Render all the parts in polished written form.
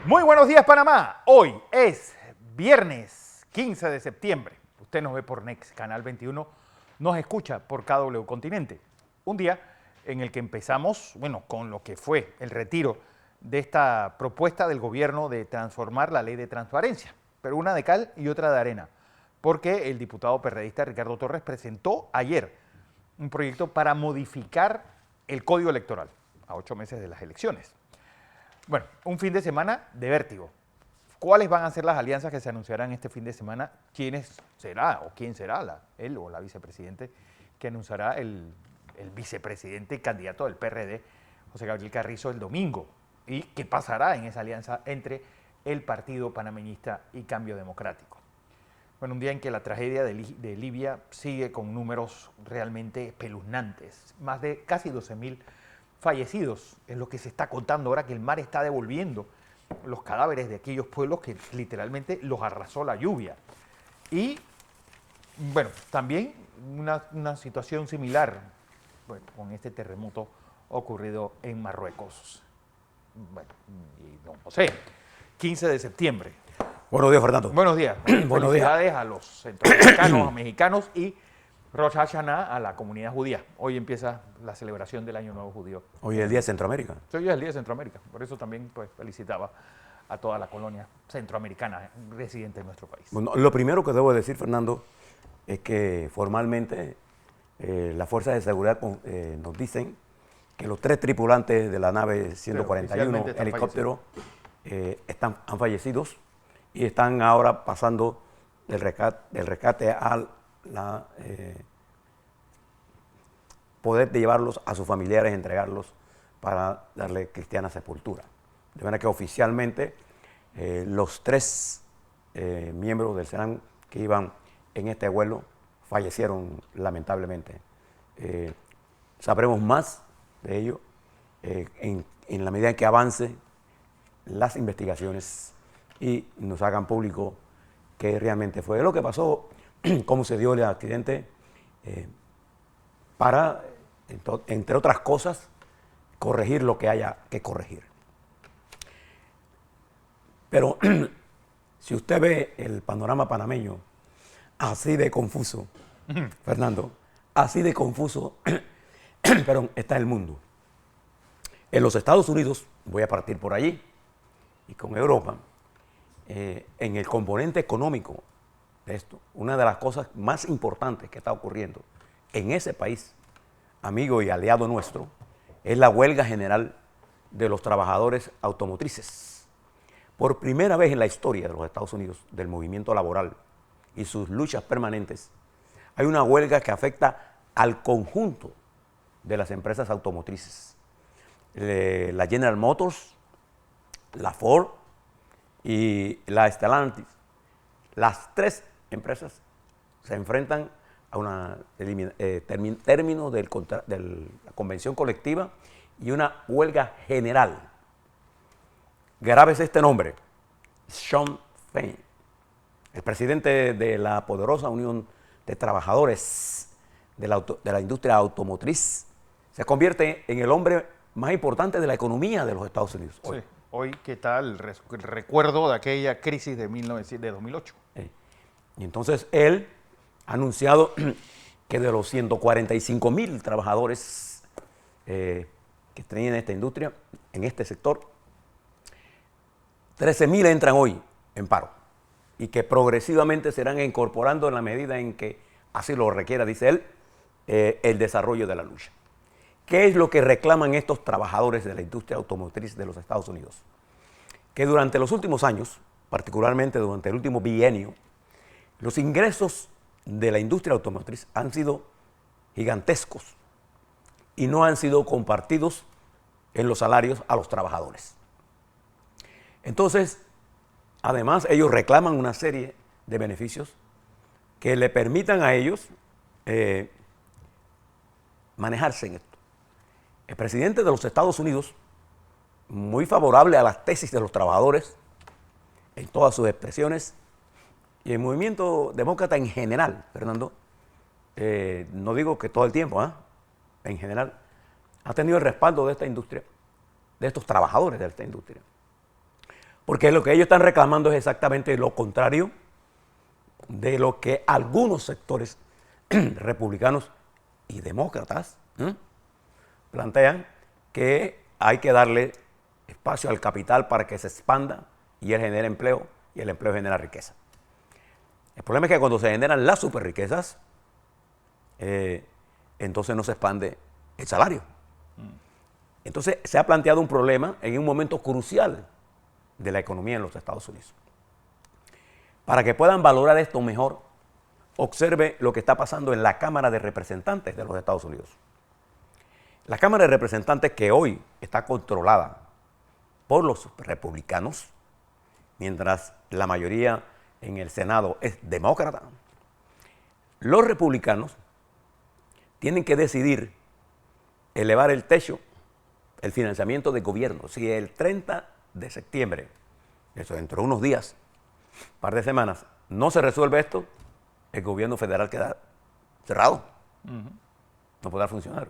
Muy buenos días, Panamá. Hoy es viernes 15 de septiembre. Usted nos ve por Next, Canal 21, nos escucha por KW Continente. Un día en el que empezamos, con lo que fue el retiro de esta propuesta del gobierno de transformar la ley de transparencia, pero una de cal y otra de arena, porque el diputado perredista Ricardo Torres presentó ayer un proyecto para modificar el Código Electoral a 8 meses de las elecciones. Bueno, un fin de semana de vértigo. ¿Cuáles van a ser las alianzas que se anunciarán este fin de semana? ¿Quién será o quién será él o la vicepresidente que anunciará el vicepresidente candidato del PRD, José Gabriel Carrizo, el domingo? ¿Y qué pasará en esa alianza entre el Partido Panameñista y Cambio Democrático? Bueno, un día en que la tragedia de Libia sigue con números realmente espeluznantes. Más de casi 12.000 fallecidos es lo que se está contando ahora que el mar está devolviendo los cadáveres de aquellos pueblos que literalmente los arrasó la lluvia. Y, bueno, también una situación similar con este terremoto ocurrido en Marruecos. Bueno, y don José, 15 de septiembre. Buenos días, Fernando. Buenos días. Buenos Felicidades días a los centroamericanos, a mexicanos y Rosh Hashanah a la comunidad judía. Hoy empieza la celebración del Año Nuevo Judío. Hoy es el Día de Centroamérica. Hoy es el Día de Centroamérica. Por eso también felicitaba a toda la colonia centroamericana residente en nuestro país. Bueno, lo primero que debo decir, Fernando, es que formalmente las fuerzas de seguridad nos dicen que los 3 tripulantes de la nave 141 helicóptero han fallecido y están ahora pasando del rescate a poder de llevarlos a sus familiares, entregarlos para darle cristiana sepultura. De manera que oficialmente los 3 miembros del SENAM que iban en este vuelo fallecieron lamentablemente. Sabremos más de ello en la medida en que avance las investigaciones y nos hagan público qué realmente fue lo que pasó, cómo se dio el accidente, para, entre otras cosas, corregir lo que haya que corregir. Pero si usted ve el panorama panameño así de confuso, Fernando, así de confuso, perdón, está el mundo. En los Estados Unidos, voy a partir por allí, y con Europa, en el componente económico de esto, una de las cosas más importantes que está ocurriendo en ese país, amigo y aliado nuestro, es la huelga general de los trabajadores automotrices. Por primera vez en la historia de los Estados Unidos, del movimiento laboral y sus luchas permanentes, hay una huelga que afecta al conjunto de las empresas automotrices. La General Motors, la Ford y la Stellantis. Las 3 empresas se enfrentan a un término de la convención colectiva y una huelga general. Grábese este nombre: Shawn Fain, el presidente de la poderosa Unión de Trabajadores de la industria automotriz, se convierte en el hombre más importante de la economía de los Estados Unidos. Hoy, sí. Hoy ¿qué tal el recuerdo de aquella crisis de 2008? Y entonces él ha anunciado que de los 145,000 trabajadores que tenían esta industria, en este sector, 13,000 entran hoy en paro y que progresivamente se irán incorporando en la medida en que así lo requiera, dice él, el desarrollo de la lucha. ¿Qué es lo que reclaman estos trabajadores de la industria automotriz de los Estados Unidos? Que durante los últimos años, particularmente durante el último bienio, los ingresos de la industria automotriz han sido gigantescos y no han sido compartidos en los salarios a los trabajadores. Entonces, además, ellos reclaman una serie de beneficios que le permitan a ellos manejarse en esto. El presidente de los Estados Unidos, muy favorable a las tesis de los trabajadores en todas sus expresiones, y el movimiento demócrata en general, Fernando, no digo que todo el tiempo, en general, ha tenido el respaldo de esta industria, de estos trabajadores de esta industria. Porque lo que ellos están reclamando es exactamente lo contrario de lo que algunos sectores republicanos y demócratas plantean, que hay que darle espacio al capital para que se expanda y él genere empleo y el empleo genera riqueza. El problema es que cuando se generan las superriquezas, entonces no se expande el salario. Entonces se ha planteado un problema en un momento crucial de la economía en los Estados Unidos. Para que puedan valorar esto mejor, observe lo que está pasando en la Cámara de Representantes de los Estados Unidos. La Cámara de Representantes, que hoy está controlada por los republicanos, mientras la mayoría en el Senado es demócrata, los republicanos tienen que decidir elevar el techo, el financiamiento del gobierno. Si el 30 de septiembre, eso dentro de unos días, un par de semanas, no se resuelve esto, el gobierno federal queda cerrado. No podrá funcionar.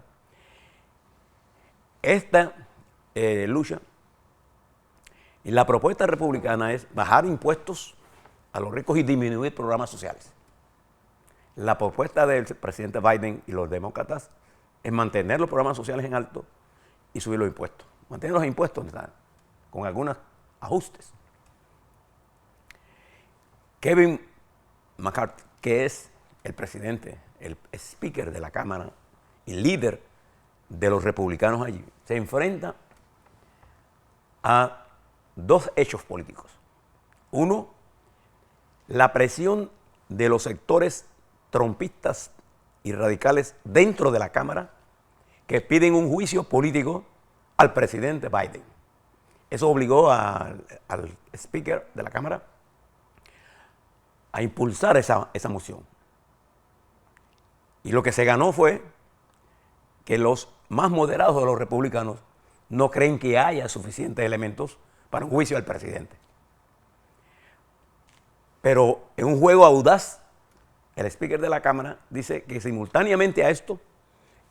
Esta lucha y la propuesta republicana es bajar impuestos a los ricos y disminuir programas sociales. La propuesta del presidente Biden y los demócratas es mantener los programas sociales en alto y subir los impuestos. Mantener los impuestos con algunos ajustes. Kevin McCarthy, que es el presidente, el speaker de la Cámara y líder de los republicanos allí, se enfrenta a dos hechos políticos. Uno, la presión de los sectores trumpistas y radicales dentro de la Cámara que piden un juicio político al presidente Biden. Eso obligó al speaker de la Cámara a impulsar esa moción. Y lo que se ganó fue que los más moderados de los republicanos no creen que haya suficientes elementos para un juicio al presidente. Pero en un juego audaz, el speaker de la Cámara dice que simultáneamente a esto,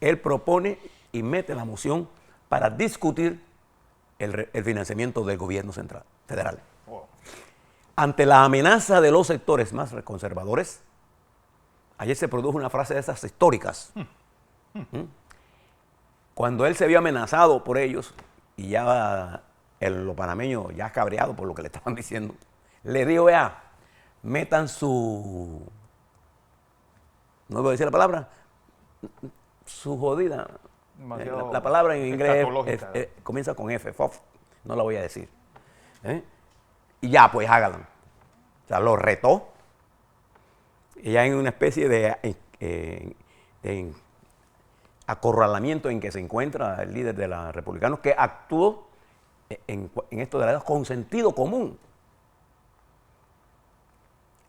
él propone y mete la moción para discutir el financiamiento del gobierno central, federal. Wow. Ante la amenaza de los sectores más conservadores, ayer se produjo una frase de esas históricas. Cuando él se vio amenazado por ellos y ya los panameños ya cabreados por lo que le estaban diciendo, le dijo, vea, metan su, no voy a decir la palabra, su jodida. La palabra en inglés comienza con F, FOF, no la voy a decir. Y ya, pues háganlo. O sea, lo retó. Y ya en una especie de acorralamiento en que se encuentra el líder de los republicanos, que actuó en esto de la edad con sentido común.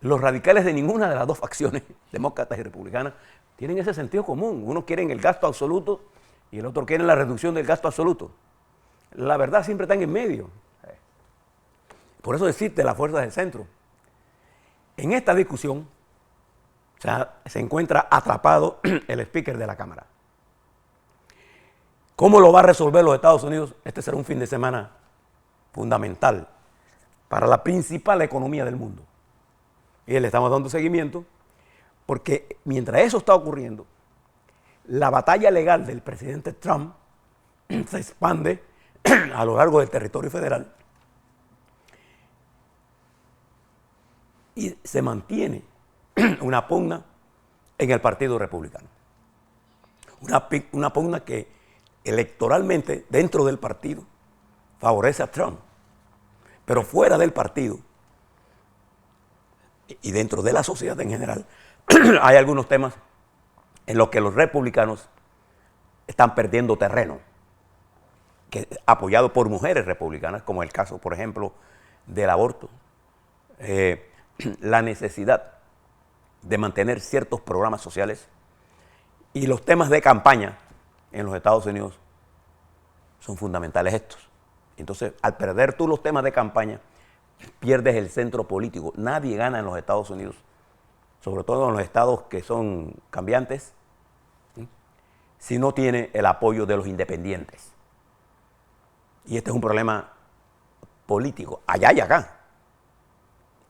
Los radicales de ninguna de las dos facciones, demócratas y republicanas, tienen ese sentido común. Uno quiere el gasto absoluto y el otro quiere la reducción del gasto absoluto. La verdad siempre está en medio. Por eso existe la fuerza del centro. En esta discusión, o sea, se encuentra atrapado el speaker de la Cámara. ¿Cómo lo va a resolver los Estados Unidos? Este será un fin de semana fundamental para la principal economía del mundo. Y le estamos dando seguimiento porque mientras eso está ocurriendo, la batalla legal del presidente Trump se expande a lo largo del territorio federal y se mantiene una pugna en el Partido Republicano. Una pugna que electoralmente dentro del partido favorece a Trump, pero fuera del partido y dentro de la sociedad en general hay algunos temas en los que los republicanos están perdiendo terreno, apoyados por mujeres republicanas, como el caso, por ejemplo, del aborto, la necesidad de mantener ciertos programas sociales y los temas de campaña en los Estados Unidos son fundamentales estos. Entonces, al perder tú los temas de campaña, pierdes el centro político. Nadie gana en los Estados Unidos, sobre todo en los estados que son cambiantes, si no tiene el apoyo de los independientes. Y este es un problema políticos, allá y acá.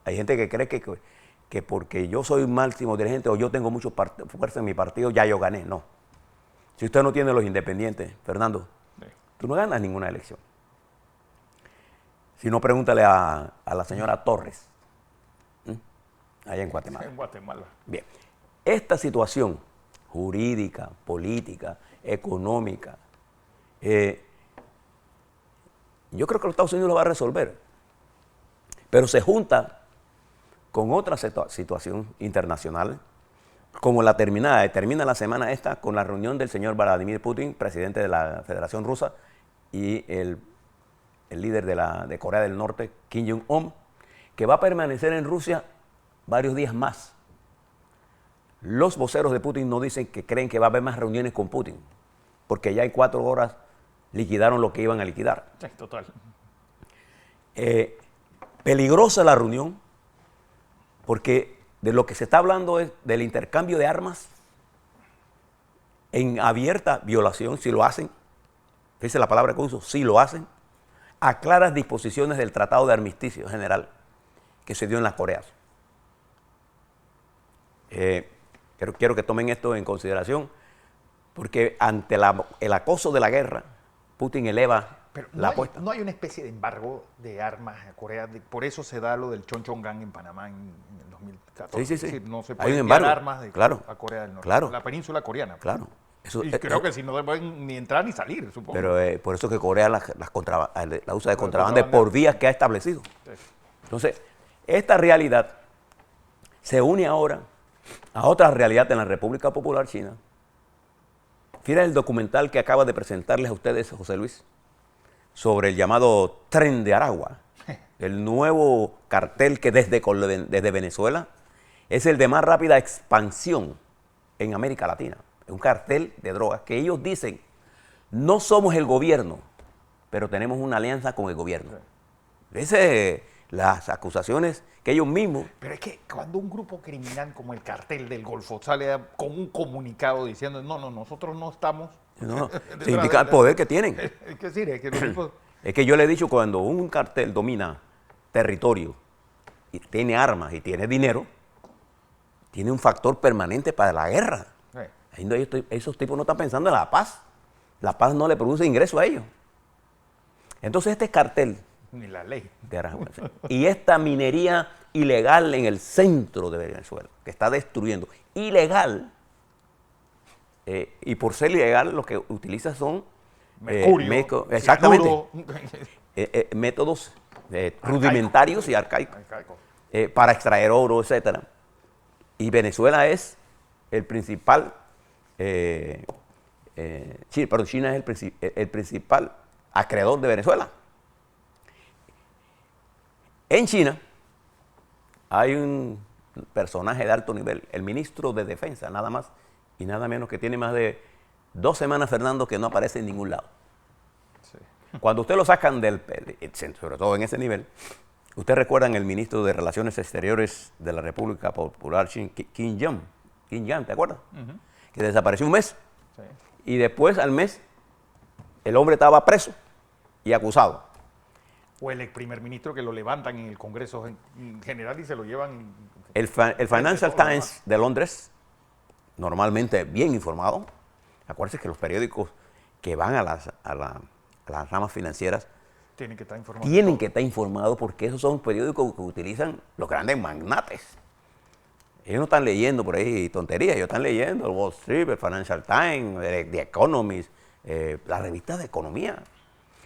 Hay gente que cree que porque yo soy máximo dirigente o yo tengo mucha fuerza en mi partido, ya yo gané. No. Si usted no tiene los independientes, Fernando, tú no ganas ninguna elección. Si no, pregúntale a la señora Torres, allá en Guatemala. En Guatemala. Bien. Esta situación jurídica, política, económica, yo creo que los Estados Unidos lo va a resolver. Pero se junta con otra situación internacional, como termina la semana esta con la reunión del señor Vladimir Putin, presidente de la Federación Rusa, y el líder de Corea del Norte, Kim Jong-un, que va a permanecer en Rusia varios días más. Los voceros de Putin no dicen que creen que va a haber más reuniones con Putin, porque ya en 4 horas liquidaron lo que iban a liquidar. Sí, total. Peligrosa la reunión, porque de lo que se está hablando es del intercambio de armas en abierta violación, si lo hacen, dice la palabra que uso, si lo hacen, a claras disposiciones del Tratado de Armisticio General que se dio en las Coreas. Quiero que tomen esto en consideración, porque ante el acoso de la guerra, Putin eleva Pero la apuesta. no hay una especie de embargo de armas a Corea, por eso se da lo del Chonchongang en Panamá en el 2014. Sí. Es decir, no se Hay puede un enviar embargo, armas claro, a Corea del Norte, claro. la península coreana. Claro. Eso, Y creo que si no pueden ni entrar ni salir, supongo. Pero por eso que Corea la usa de contrabando por vías que ha establecido. Sí. Entonces, esta realidad se une ahora a otra realidad en la República Popular China. Fíjense el documental que acaba de presentarles a ustedes, José Luis, sobre el llamado Tren de Aragua, el nuevo cartel que desde Venezuela es el de más rápida expansión en América Latina. Es un cartel de drogas que ellos dicen, no somos el gobierno, pero tenemos una alianza con el gobierno. Las acusaciones que ellos mismos... Pero es que cuando un grupo criminal como el Cartel del Golfo sale con un comunicado diciendo, no, nosotros no estamos... se indica el poder que tienen. Es que sí, es que los tipos... Es que yo le he dicho, cuando un cartel domina territorio y tiene armas y tiene dinero, tiene un factor permanente para la guerra. Esos tipos no están pensando en la paz. La paz no le produce ingreso a ellos. Entonces este cartel... Ni la ley. De Aragua, y esta minería ilegal en el centro de Venezuela, que está destruyendo. Ilegal. Y por ser ilegal lo que utiliza son... Mercurio, exactamente. Métodos rudimentarios y arcaicos. Para extraer oro, etc. Y Venezuela es el principal... China es el principal acreedor de Venezuela. En China hay un personaje de alto nivel, el ministro de Defensa, nada más y nada menos, que tiene más de 2 semanas, Fernando, que no aparece en ningún lado. Sí. Cuando usted lo sacan sobre todo en ese nivel, usted recuerdan el ministro de Relaciones Exteriores de la República Popular China, Kim Jong, ¿te acuerdas? Que desapareció un mes. Sí. Y después, al mes, el hombre estaba preso y acusado. O el ex primer ministro que lo levantan en el Congreso en general y se lo llevan... El Financial Times de Londres, normalmente bien informado, acuérdense que los periódicos que van a las ramas financieras tienen que estar informados porque esos son periódicos que utilizan los grandes magnates. Ellos no están leyendo por ahí tonterías, ellos están leyendo el Wall Street, el Financial Times, The Economist, las revistas de economía,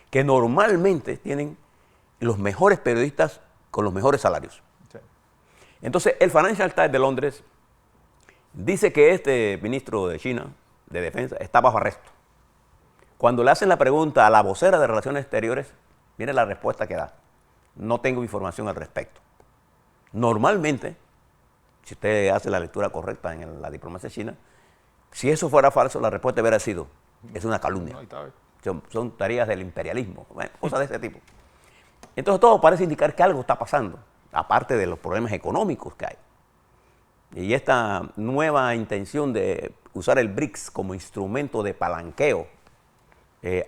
que normalmente tienen los mejores periodistas con los mejores salarios. Sí. Entonces, el Financial Times de Londres dice que este ministro de China, de Defensa, está bajo arresto. Cuando le hacen la pregunta a la vocera de Relaciones Exteriores, mire la respuesta que da. No tengo información al respecto. Normalmente, si usted hace la lectura correcta en la diplomacia china, si eso fuera falso, la respuesta hubiera sido, es una calumnia. Son tareas del imperialismo, cosas de ese tipo. Entonces todo parece indicar que algo está pasando, aparte de los problemas económicos que hay. Y esta nueva intención de usar el BRICS como instrumento de palanqueo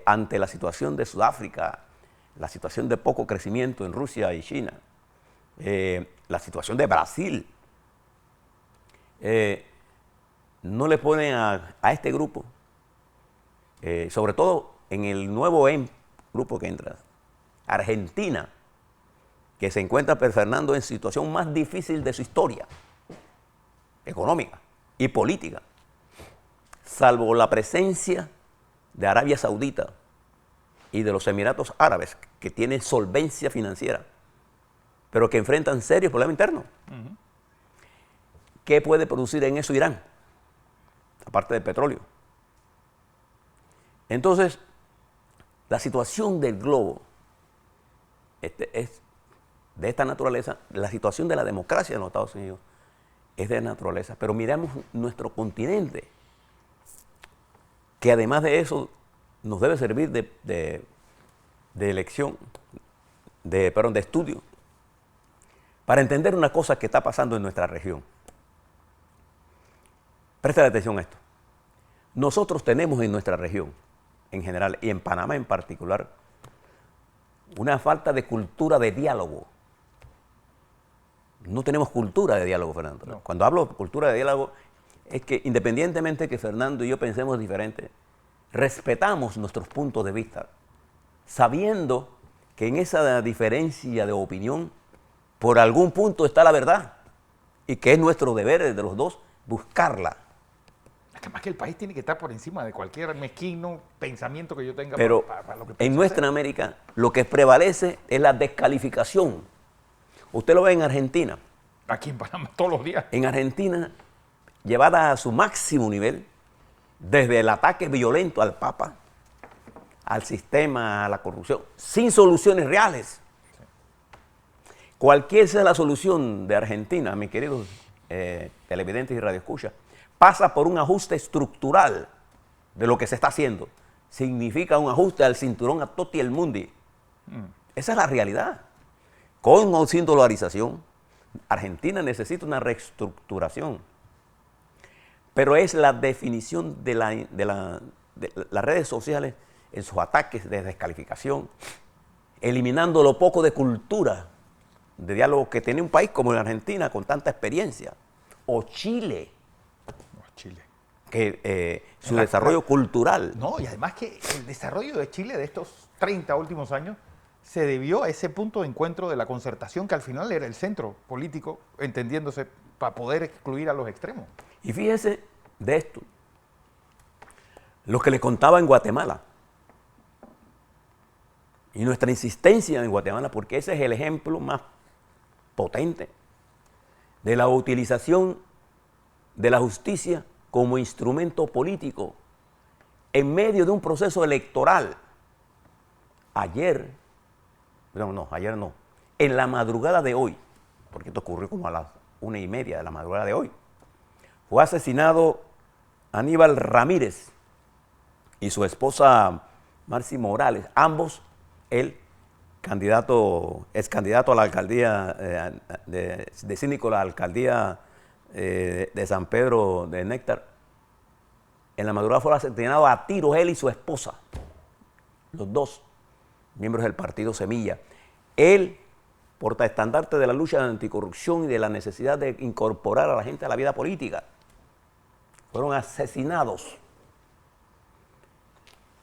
ante la situación de Sudáfrica, la situación de poco crecimiento en Rusia y China, la situación de Brasil, no le ponen a este grupo, sobre todo en el nuevo grupo que entra, Argentina, que se encuentra, Fernando, en situación más difícil de su historia, económica y política, salvo la presencia de Arabia Saudita y de los Emiratos Árabes, que tienen solvencia financiera, pero que enfrentan serios problemas internos. ¿Qué puede producir en eso Irán? Aparte del petróleo. Entonces, la situación del globo es de esta naturaleza. La situación de la democracia en los Estados Unidos es de naturaleza. Pero miramos nuestro continente, que además de eso nos debe servir de elección, de estudio, para entender una cosa que está pasando en nuestra región. Presta atención a esto. Nosotros tenemos en nuestra región, en general, y en Panamá en particular, una falta de cultura de diálogo. No tenemos cultura de diálogo, Fernando. No. Cuando hablo de cultura de diálogo, es que independientemente que Fernando y yo pensemos diferente, respetamos nuestros puntos de vista, sabiendo que en esa diferencia de opinión, por algún punto está la verdad, y que es nuestro deber de los dos buscarla. Además que el país tiene que estar por encima de cualquier mezquino pensamiento que yo tenga. Pero para lo que en nuestra América lo que prevalece es la descalificación. Usted lo ve en Argentina. Aquí en Panamá todos los días. En Argentina, llevada a su máximo nivel, desde el ataque violento al Papa, al sistema, a la corrupción, sin soluciones reales. Sí. Cualquier sea la solución de Argentina, mis queridos televidentes y radioescuchas, pasa por un ajuste estructural de lo que se está haciendo. Significa un ajuste al cinturón a Totti el Mundi. Esa es la realidad. Con o sin dolarización, Argentina necesita una reestructuración. Pero es la definición de las redes sociales en sus ataques de descalificación, eliminando lo poco de cultura, de diálogo que tiene un país como la Argentina con tanta experiencia, o Chile. Chile. Que su desarrollo cultural. No, y además que el desarrollo de Chile de estos 30 últimos años se debió a ese punto de encuentro de la concertación que al final era el centro político, entendiéndose, para poder excluir a los extremos. Y fíjese de esto, lo que les contaba en Guatemala, y nuestra insistencia en Guatemala, porque ese es el ejemplo más potente de la utilización de la justicia como instrumento político en medio de un proceso electoral. Ayer no, en la madrugada de hoy, porque esto ocurrió como a las 1:30 de la madrugada de hoy, fue asesinado Aníbal Ramírez y su esposa Marcy Morales, ambos ex candidato a la alcaldía de síndico de la alcaldía de San Pedro de Néctar. En la madrugada fueron asesinados a tiros él y su esposa, los dos miembros del partido Semilla. Él, portaestandarte de la lucha anticorrupción y de la necesidad de incorporar a la gente a la vida política, fueron asesinados.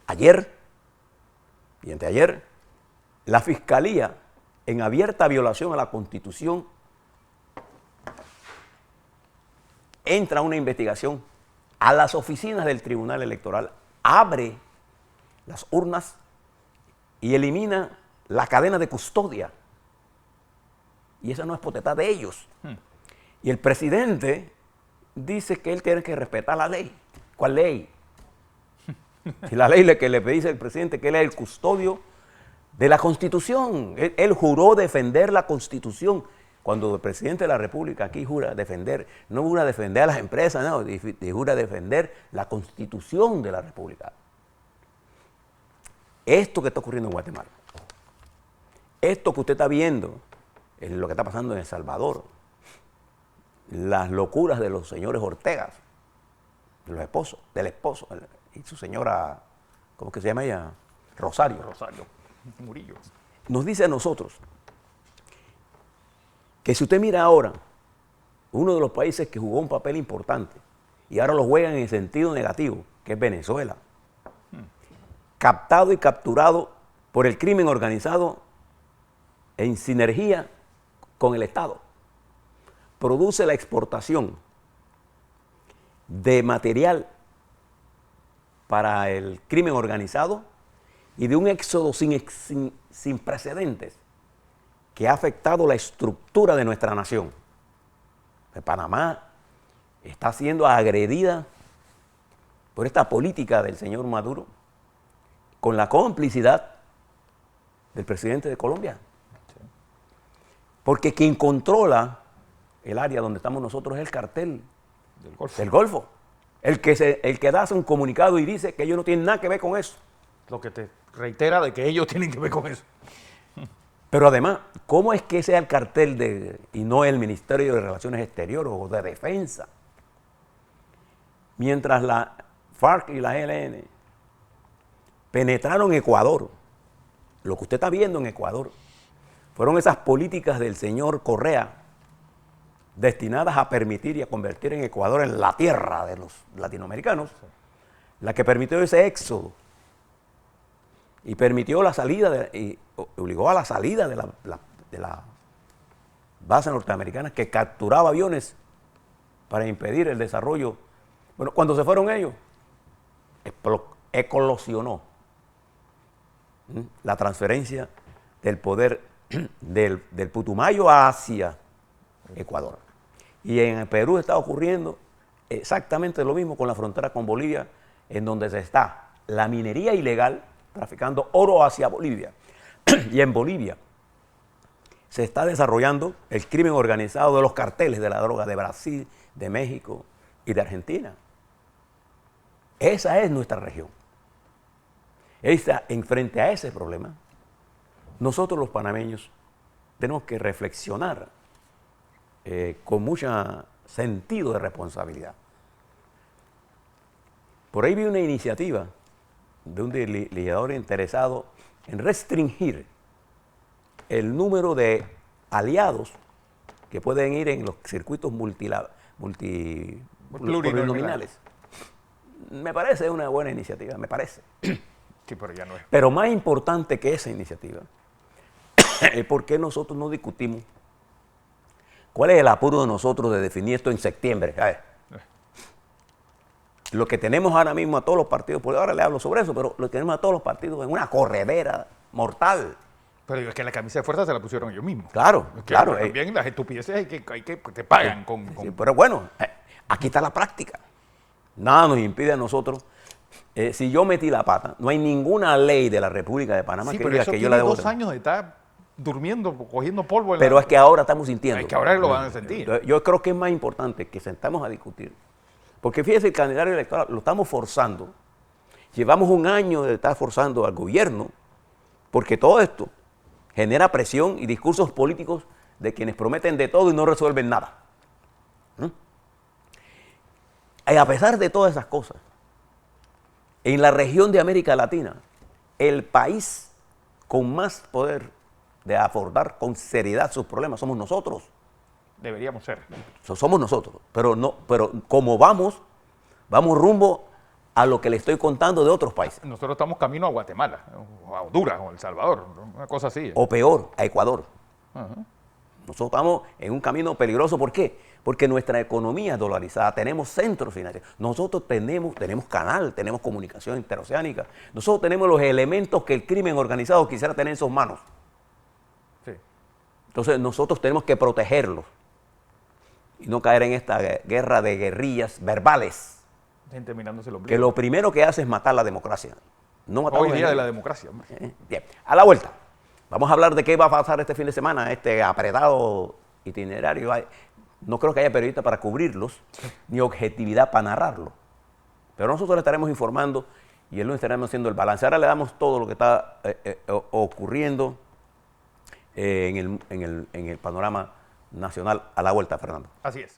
Ayer y anteayer, la Fiscalía, en abierta violación a la Constitución, entra a una investigación a las oficinas del Tribunal Electoral, abre las urnas y elimina la cadena de custodia. Y esa no es potestad de ellos. Y el presidente dice que él tiene que respetar la ley. ¿Cuál ley? Si la ley que le dice al presidente que él es el custodio de la Constitución. Él juró defender la Constitución. Cuando el presidente de la República aquí jura defender, no jura defender a las empresas, no, jura defender la Constitución de la República. Esto que está ocurriendo en Guatemala, esto que usted está viendo, es lo que está pasando en El Salvador, las locuras de los señores Ortega, de los esposos, del esposo y su señora, ¿cómo que se llama ella? Rosario Murillo. nos dice a nosotros que si usted mira ahora, uno de los países que jugó un papel importante y ahora lo juega en el sentido negativo, que es Venezuela, captado y capturado por el crimen organizado en sinergia con el Estado, produce la exportación de material para el crimen organizado y de un éxodo sin precedentes que ha afectado la estructura de nuestra nación. Panamá está siendo agredida por esta política del señor Maduro con la complicidad del presidente de Colombia. Porque quien controla el área donde estamos nosotros es el cartel del Golfo. El que da un comunicado y dice que ellos no tienen nada que ver con eso. Lo que te reitera de que ellos tienen que ver con eso. Pero además, ¿cómo es que sea el cartel y no el Ministerio de Relaciones Exteriores o de Defensa? Mientras la FARC y la ELN penetraron Ecuador, lo que usted está viendo en Ecuador fueron esas políticas del señor Correa destinadas a permitir y a convertir en Ecuador en la tierra de los latinoamericanos, la que permitió ese éxodo y permitió la salida y obligó a la salida de la base norteamericana que capturaba aviones para impedir el desarrollo. Bueno, cuando se fueron ellos, eclosionó la transferencia del poder del Putumayo hacia Ecuador. Y en Perú está ocurriendo exactamente lo mismo con la frontera con Bolivia, en donde se está la minería ilegal traficando oro hacia Bolivia. Y en Bolivia se está desarrollando el crimen organizado de los carteles de la droga de Brasil, de México y de Argentina. Esa es nuestra región. Frente a ese problema, nosotros los panameños tenemos que reflexionar con mucho sentido de responsabilidad. Por ahí vi una iniciativa de un legislador interesado en restringir el número de aliados que pueden ir en los circuitos plurinominales. Me parece una buena iniciativa, me parece. Sí, pero ya no es. Pero más importante que esa iniciativa es por qué nosotros no discutimos cuál es el apuro de nosotros de definir esto en septiembre. A ver, lo que tenemos ahora mismo a todos los partidos, porque ahora le hablo sobre eso, pero lo que tenemos a todos los partidos en una corredera mortal. Pero es que la camisa de fuerza se la pusieron ellos mismos. Claro, Es que claro. También las estupideces hay que te pagan con... Sí, pero bueno, aquí está la práctica. Nada nos impide a nosotros. Si yo metí la pata, no hay ninguna ley de la República de Panamá Sí, que pero diga eso que yo tiene la debo 2 años de estar durmiendo, cogiendo polvo. Pero es que ahora estamos sintiendo. Es que ahora lo van a sentir. Yo creo que es más importante que sentamos a discutir. Porque fíjese, el calendario electoral lo estamos forzando. Llevamos un año de estar forzando al gobierno, porque todo esto genera presión y discursos políticos de quienes prometen de todo y no resuelven nada. Y a pesar de todas esas cosas, en la región de América Latina, el país con más poder de abordar con seriedad sus problemas somos nosotros. Deberíamos ser. Somos nosotros, pero como vamos rumbo a lo que le estoy contando de otros países. Nosotros estamos camino a Guatemala, o a Honduras, o a El Salvador, una cosa así. O peor, a Ecuador. Ajá. Nosotros estamos en un camino peligroso. ¿Por qué? Porque nuestra economía es dolarizada, tenemos centros financieros, nosotros tenemos canal, tenemos comunicación interoceánica, nosotros tenemos los elementos que el crimen organizado quisiera tener en sus manos. Sí. Entonces nosotros tenemos que protegerlos y no caer en esta guerra de guerrillas verbales, Gente mirándose los que lo primero que hace es matar la democracia. No matar Hoy día de la democracia. Hombre. Bien, a la vuelta. Vamos a hablar de qué va a pasar este fin de semana, este apretado itinerario. No creo que haya periodistas para cubrirlos, ni objetividad para narrarlo. Pero nosotros le estaremos informando y el lunes estaremos haciendo el balance. Ahora le damos todo lo que está ocurriendo en el panorama nacional a la vuelta, Fernando. Así es.